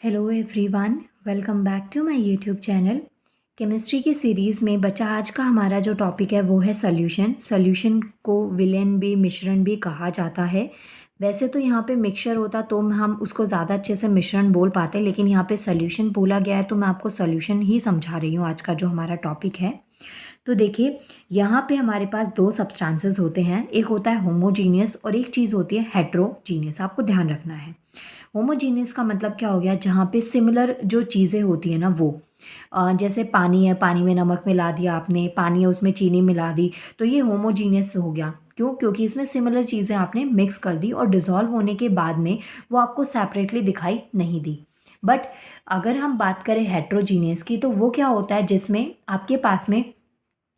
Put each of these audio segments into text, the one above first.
Hello everyone, welcome back to my YouTube channel. Chemistry की series में बच्चा आज का हमारा जो टॉपिक है वो है सॉल्यूशन। सॉल्यूशन को विलेन भी मिश्रण भी कहा जाता है। वैसे तो यहाँ पे मिक्सचर होता तो हम उसको ज़्यादा अच्छे से मिश्रण बोल पाते, लेकिन यहाँ पे सॉल्यूशन बोला गया है तो मैं आपको सॉल्यूशन ही समझा रही हूँ आज का जो हमारा टॉपिक है। तो देखिए, यहाँ पे हमारे पास दो सब्सटेंसेस होते हैं, एक होता है होमोजीनियस और एक चीज़ होती है हेट्रोजीनियस। आपको ध्यान रखना है। होमोजीनियस का मतलब क्या हो गया, जहाँ पे सिमिलर जो चीज़ें होती हैं ना वो जैसे पानी है, पानी में नमक मिला दिया आपने, पानी है उसमें चीनी मिला दी, तो ये होमोजीनियस हो गया। क्यों? क्योंकि इसमें सिमिलर चीज़ें आपने मिक्स कर दी और डिज़ोल्व होने के बाद में वो आपको सेपरेटली दिखाई नहीं दी। बट अगर हम बात करें हेट्रोजीनियस की, तो वो क्या होता है जिसमें आपके पास में,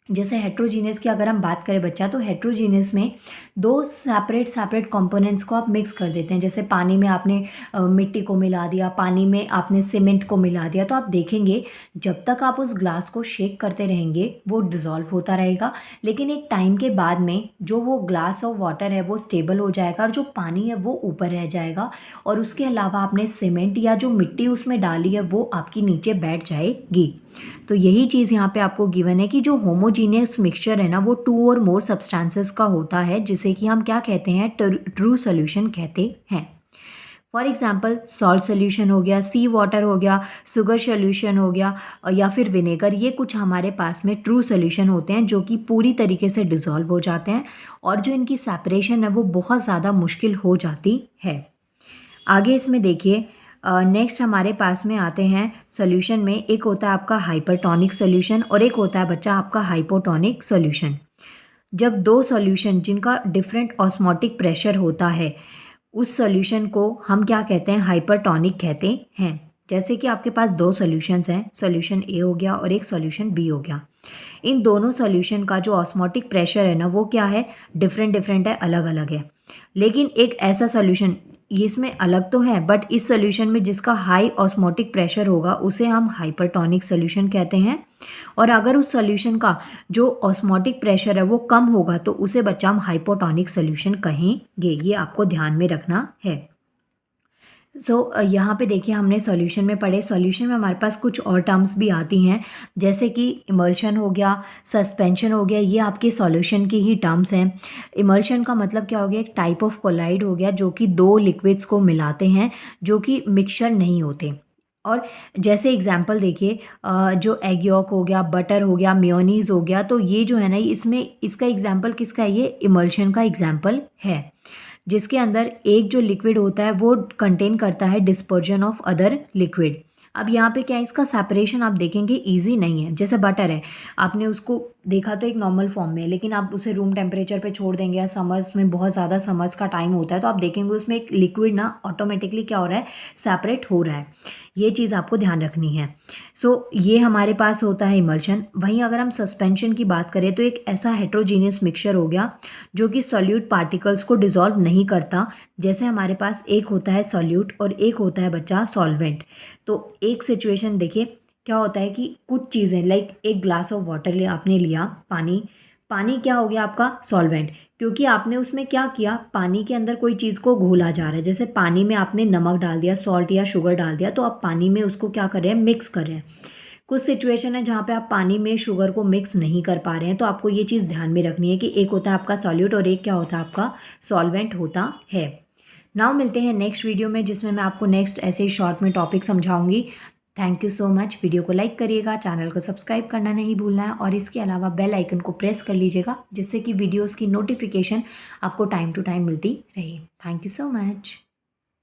जैसे हेट्रोजीनियस की अगर हम बात करें बच्चा, तो हेट्रोजीनियस में दो सेपरेट सेपरेट कंपोनेंट्स को आप मिक्स कर देते हैं। जैसे पानी में आपने मिट्टी को मिला दिया, पानी में आपने सीमेंट को मिला दिया, तो आप देखेंगे जब तक आप उस ग्लास को शेक करते रहेंगे वो डिज़ोल्व होता रहेगा, लेकिन एक टाइम के बाद में जो वो ग्लास ऑफ वाटर है वो स्टेबल हो जाएगा और जो पानी है वो ऊपर रह जाएगा, और उसके अलावा आपने सीमेंट या जो मिट्टी उसमें डाली है वो आपकी नीचे बैठ जाएगी। तो यही चीज़ यहाँ पे आपको गिवन है कि जो होमोजीनियस मिक्सचर है ना वो टू और मोर सब्सटेंसेस का होता है, जिसे कि हम क्या कहते हैं, ट्रू सोल्यूशन कहते हैं। फॉर एग्जाम्पल सॉल्ट सोल्यूशन हो गया, सी वाटर हो गया, शुगर सोल्यूशन हो गया, या फिर विनेगर, ये कुछ हमारे पास में ट्रू सोल्यूशन होते हैं जो कि पूरी तरीके से डिज़ोल्व हो जाते हैं और जो इनकी सेपरेशन है वो बहुत ज़्यादा मुश्किल हो जाती है। आगे इसमें देखिए, नेक्स्ट हमारे पास में आते हैं सॉल्यूशन में, एक होता है आपका हाइपरटोनिक सॉल्यूशन और एक होता है बच्चा आपका हाइपोटोनिक सॉल्यूशन। जब दो सॉल्यूशन जिनका डिफरेंट ऑस्मोटिक प्रेशर होता है, उस सॉल्यूशन को हम क्या कहते हैं, हाइपरटोनिक कहते हैं। जैसे कि आपके पास दो सॉल्यूशंस हैं, सॉल्यूशन ए हो गया और एक सॉल्यूशन बी हो गया। इन दोनों सॉल्यूशन का जो ऑस्मोटिक प्रेशर है ना वो क्या है, डिफरेंट डिफरेंट है, अलग अलग है। लेकिन एक ऐसा सॉल्यूशन, इसमें अलग तो है बट इस सॉल्यूशन में जिसका हाई ऑस्मोटिक प्रेशर होगा उसे हम हाइपरटोनिक सॉल्यूशन कहते हैं, और अगर उस सॉल्यूशन का जो ऑस्मोटिक प्रेशर है वो कम होगा तो उसे बच्चा हम हाइपोटोनिक सॉल्यूशन कहेंगे। ये आपको ध्यान में रखना है। यहाँ पे देखिए, हमने सॉल्यूशन में पढ़े, सॉल्यूशन में हमारे पास कुछ और टर्म्स भी आती हैं, जैसे कि इमल्शन हो गया, सस्पेंशन हो गया, ये आपके सॉल्यूशन की ही टर्म्स हैं। इमल्शन का मतलब क्या हो गया, एक टाइप ऑफ कोलाइड हो गया जो कि दो लिक्विड्स को मिलाते हैं जो कि मिक्सचर नहीं होते। और जैसे एग्जांपल देखिए, जो एग यॉक हो गया, बटर हो गया, मेयोनीज हो गया, तो ये जो है ना, इसमें इसका एग्जांपल किसका है, ये इमल्शन का एग्जांपल है, जिसके अंदर एक जो लिक्विड होता है वो कंटेन करता है डिस्पर्जन ऑफ अदर लिक्विड। अब यहाँ पे क्या है, इसका सेपरेशन आप देखेंगे इजी नहीं है। जैसे बटर है, आपने उसको देखा तो एक नॉर्मल फॉर्म में है, लेकिन आप उसे रूम टेम्परेचर पे छोड़ देंगे या समर्स में, बहुत ज़्यादा समर्स का टाइम होता है, तो आप देखेंगे उसमें एक लिक्विड ना ऑटोमेटिकली क्या हो रहा है, सेपरेट हो रहा है। ये चीज़ आपको ध्यान रखनी है। ये हमारे पास होता है इमल्शन। वहीं अगर हम सस्पेंशन की बात करें तो एक ऐसा हेट्रोजीनियस मिक्सचर हो गया जो कि सॉल्यूट पार्टिकल्स को डिसॉल्व नहीं करता। जैसे हमारे पास एक होता है सॉल्यूट और एक होता है बच्चा सॉल्वेंट। तो एक सिचुएशन देखिए, क्या होता है कि कुछ चीज़ें लाइक एक ग्लास ऑफ वाटर आपने लिया, पानी, पानी क्या हो गया आपका, सॉल्वेंट, क्योंकि आपने उसमें क्या किया, पानी के अंदर कोई चीज़ को घोला जा रहा है। जैसे पानी में आपने नमक डाल दिया, सॉल्ट या शुगर डाल दिया, तो आप पानी में उसको क्या कर रहे हैं, मिक्स कर रहे हैं। कुछ सिचुएशन है जहाँ पे आप पानी में शुगर को मिक्स नहीं कर पा रहे हैं, तो आपको ये चीज़ ध्यान में रखनी है कि एक होता है आपका सॉल्यूट और एक क्या होता है, आपका सॉल्वेंट होता है। नाउ मिलते हैं नेक्स्ट वीडियो में, जिसमें मैं आपको नेक्स्ट ऐसे ही शॉर्ट में टॉपिक समझाऊंगी। Thank you so much. Video को लाइक करिएगा, चैनल को सब्सक्राइब करना नहीं भूलना है, और इसके अलावा बेल आइकन को प्रेस कर लीजिएगा, जिससे कि वीडियोस की नोटिफिकेशन आपको टाइम टू टाइम मिलती रहे। Thank you so much.